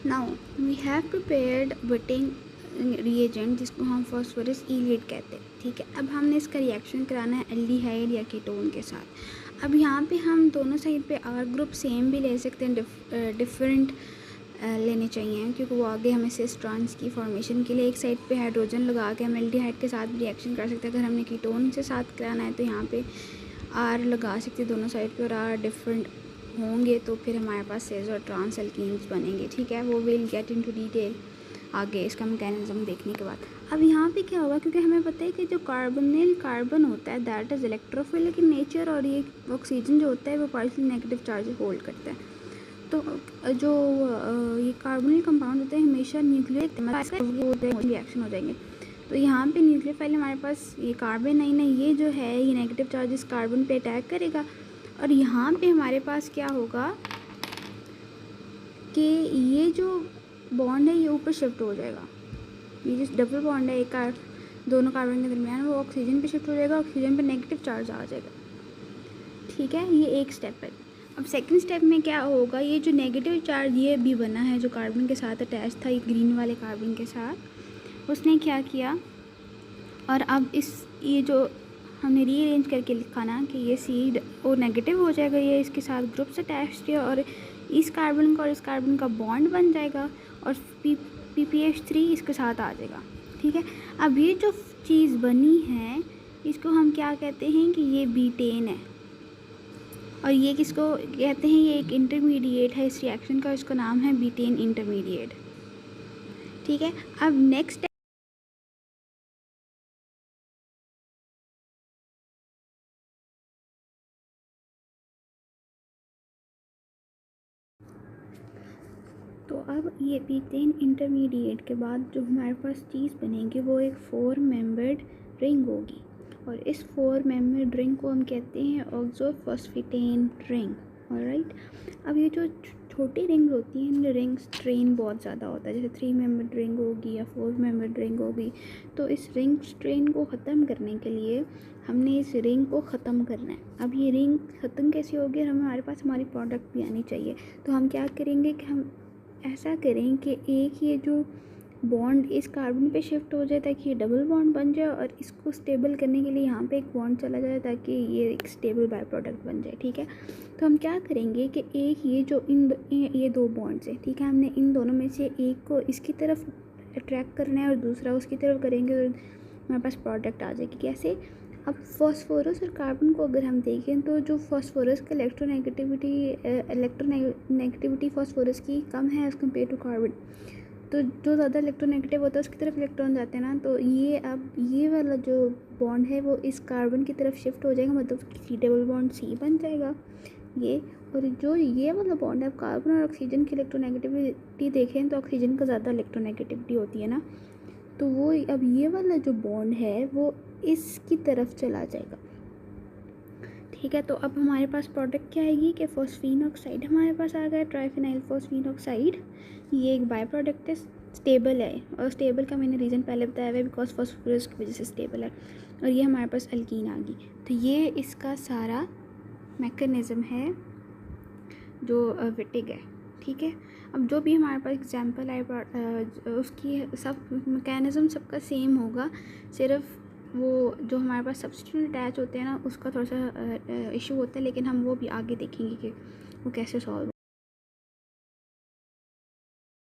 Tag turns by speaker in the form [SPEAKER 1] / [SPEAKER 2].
[SPEAKER 1] Now we have prepared Wittig reagent जिसको हम phosphorus ईलेट कहते हैं, ठीक है। अब हमने इसका रिएक्शन कराना है एल्डिहाइड या कीटोन के साथ। अब यहाँ पे हम दोनों साइड पे आर ग्रुप सेम भी ले सकते हैं, डिफरेंट लेने चाहिए, क्योंकि वो आगे हमें सिस ट्रांस की फॉर्मेशन के लिए एक साइड पे हाइड्रोजन लगा के हम एल्डिहाइड के साथ भी रिएक्शन कर सकते हैं। अगर हमने कीटोन से साथ कराना है तो यहाँ पे आर लगा सकते हैं दोनों साइड पे, और आर डिफरेंट होंगे तो फिर हमारे पास सिस और ट्रांस एल्कीन्स बनेंगे, ठीक है। वो विल गेट इनटू डिटेल आगे इसका मैकेनिज्म देखने के बाद। अब यहाँ पे क्या होगा, क्योंकि हमें पता है कि जो कार्बोनिल कार्बन होता है that is electrophilic in nature, और ये ऑक्सीजन जो होता है वो पार्शियल नेगेटिव चार्ज होल्ड करता है। तो जो ये कार्बोनिल कंपाउंड होते हैं हमेशा न्यूक्लियर रिएक्शन हो जाएंगे। तो यहाँ पे न्यूक्लियोफाइल हमारे पास ये कार्बन नहीं ये जो है ये नेगेटिव चार्जेस कार्बन पे अटैक करेगा, और यहाँ पे हमारे पास क्या होगा कि ये जो बॉन्ड है ये ऊपर शिफ्ट हो जाएगा। ये जो डबल बॉन्ड है एक दोनों कार्बन के दरमियान, वो ऑक्सीजन पे शिफ्ट हो जाएगा, ऑक्सीजन पे नेगेटिव चार्ज आ जाएगा, ठीक है। ये एक स्टेप है। अब सेकंड स्टेप में क्या होगा, ये जो नेगेटिव चार्ज ये भी बना है जो कार्बन के साथ अटैच था, ये ग्रीन वाले कार्बन के साथ, उसने क्या किया, और अब ये जो हमने रीअरेंज करके लिखा ना कि ये सी वो नेगेटिव हो जाएगा, ये इसके साथ ग्रुप से अटैच किया और इस कार्बन का और इस कार्बन का बॉन्ड बन जाएगा, और PPH3 इसके साथ आ जाएगा, ठीक है। अब ये जो चीज़ बनी है इसको हम क्या कहते हैं कि ये बीटेन है, और ये किसको कहते हैं, ये एक इंटरमीडिएट है इस रिएक्शन का, इसका नाम है बीटेन इंटरमीडिएट, ठीक है। अब नेक्स्ट तो अब ये बीटेन इंटरमीडिएट के बाद जो हमारे पास चीज़ बनेगी वो एक 4 मेंबर्ड रिंग होगी, और इस 4 मेंबर्ड रिंग को हम कहते हैं ऑक्सोफॉस्फेटेन रिंग, ऑलराइट। अब ये जो छोटी रिंग्स होती हैं इनमें रिंग स्ट्रेन बहुत ज़्यादा होता है, जैसे 3 मेंबर्ड रिंग होगी या 4 मेंबर्ड रिंग होगी। तो इस रिंग स्ट्रेन को ख़त्म करने के लिए हमने इस रिंग को ख़त्म करना है। अब ये रिंग ख़त्म कैसे होगी, हमारे पास हमारी प्रोडक्ट भी आनी चाहिए। तो हम क्या करेंगे कि हम ऐसा करें कि एक ये जो बॉन्ड इस कार्बन पे शिफ्ट हो जाए ताकि ये डबल बॉन्ड बन जाए, और इसको स्टेबल करने के लिए यहाँ पे एक बॉन्ड चला जाए ताकि ये एक स्टेबल बाय प्रोडक्ट बन जाए, ठीक है। तो हम क्या करेंगे कि एक ये जो ये 2 बॉन्ड्स हैं, ठीक है, हमने इन दोनों में से एक को इसकी तरफ अट्रैक्ट करना है और दूसरा उसकी तरफ करेंगे, और हमारे पास प्रोडक्ट आ जाएगी। कैसे, अब फॉस्फोरस और कार्बन को अगर हम देखें तो जो फॉस्फोरस का इलेक्ट्रोनेगेटिविटी फॉस्फोरस की कम है एज़ कम्पेयर टू कार्बन। तो जो ज़्यादा इलेक्ट्रोनेगेटिव होता है उसकी तरफ इलेक्ट्रॉन जाते हैं ना, तो ये अब ये वाला जो बॉन्ड है वो इस कार्बन की तरफ शिफ्ट हो जाएगा, मतलब सी डबल बॉन्ड सी बन जाएगा ये। और जो ये वाला बॉन्ड है, कार्बन और ऑक्सीजन की इलेक्ट्रोनेगेटिविटी देखें तो ऑक्सीजन का ज़्यादा इलेक्ट्रोनेगेटिविटी होती है ना, तो वो अब ये वाला जो बॉन्ड है वो इसकी तरफ चला जाएगा, ठीक है। तो अब हमारे पास प्रोडक्ट क्या आएगी कि फॉस्फीन ऑक्साइड हमारे पास आ गया, ट्राइफिनाइल फॉस्फीन ऑक्साइड। ये एक बाय प्रोडक्ट है, स्टेबल है, और स्टेबल का मैंने रीज़न पहले बताया हुआ है बिकॉज फॉस्फोरस की वजह से स्टेबल है, और ये हमारे पास अल्कीन आ गई। तो ये इसका सारा मैकेनिज़्म है जो विटिग है, ठीक है। अब जो भी हमारे पास एग्जांपल आए उसकी सब मैकेनिज़्म सबका सेम होगा, सिर्फ वो जो हमारे पास सब्स्टिट्यूट अटैच होते हैं ना उसका थोड़ा सा इशू होता है, लेकिन हम वो भी आगे देखेंगे कि वो कैसे सॉल्व